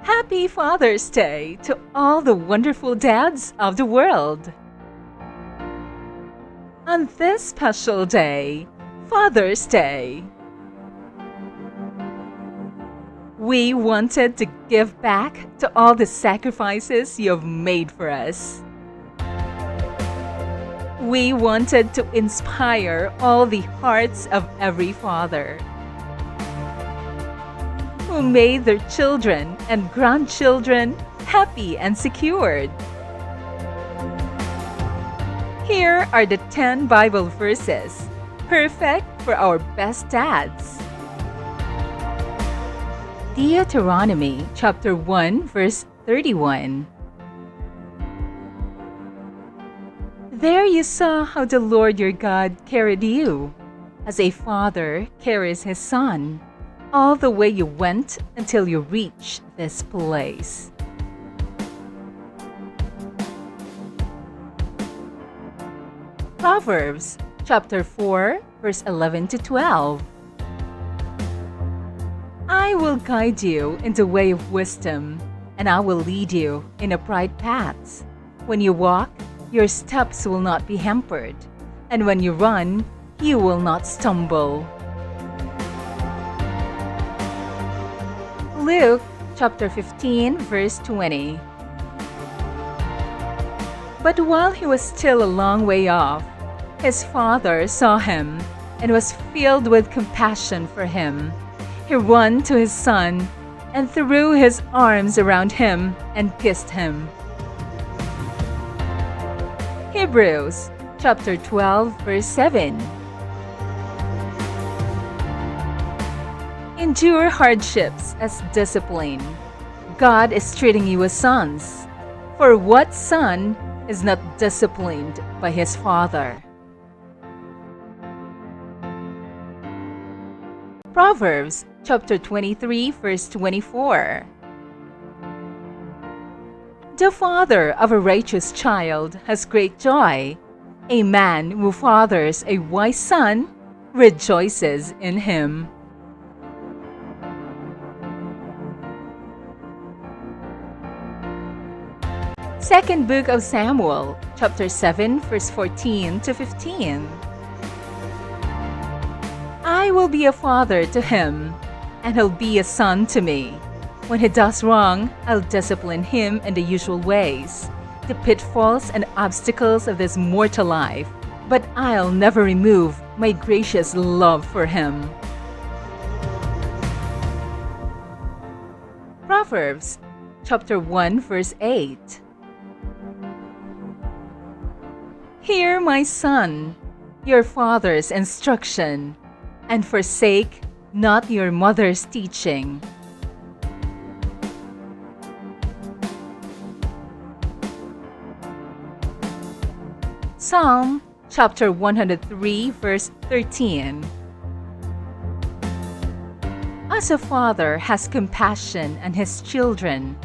Happy Father's Day to all the wonderful dads of the world! On this special day, Father's Day, we wanted to give back to all the sacrifices you have made for us. We wanted to inspire all the hearts of every father who made their children and grandchildren happy and secured. Here are the 10 Bible verses, perfect for our best dads. Deuteronomy chapter 1 verse 31. There you saw how the Lord your God carried you, as a father carries his son, all the way you went until you reached this place. Proverbs chapter 4 verse 11 to 12. I will guide you in the way of wisdom, and I will lead you in upright paths. When you walk, your steps will not be hampered, and when you run, you will not stumble. Luke chapter 15 verse 20. But while he was still a long way off, his father saw him and was filled with compassion for him. He ran to his son and threw his arms around him and kissed him. Hebrews chapter 12 verse 7. Endure hardships as discipline. God is treating you as sons. For what son is not disciplined by his father? Proverbs chapter 23 verse 24. The father of a righteous child has great joy. A man who fathers a wise son rejoices in him. Second Book of Samuel, chapter 7, verse 14 to 15. I will be a father to him, and he'll be a son to me. When he does wrong, I'll discipline him in the usual ways, the pitfalls and obstacles of this mortal life, but I'll never remove my gracious love for him. Proverbs, chapter 1, verse 8. Hear, my son, your father's instruction, and forsake not your mother's teaching. Psalm chapter 103, verse 13. As a father has compassion on his children,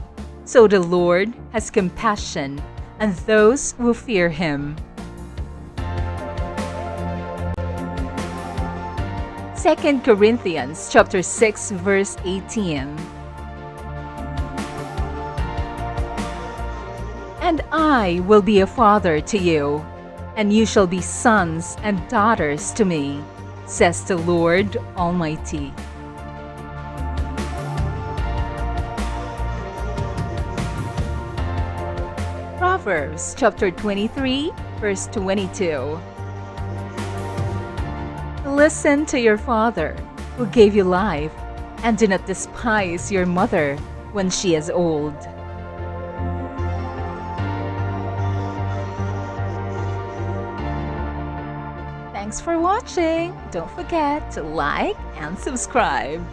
so the Lord has compassion on those who fear him. 2 Corinthians chapter 6 verse 18. And I will be a father to you, and you shall be sons and daughters to me, says the Lord Almighty. Proverbs chapter 23 verse 22. Listen to your father, who gave you life, and do not despise your mother when she is old. Thanks for watching. Don't forget to like and subscribe.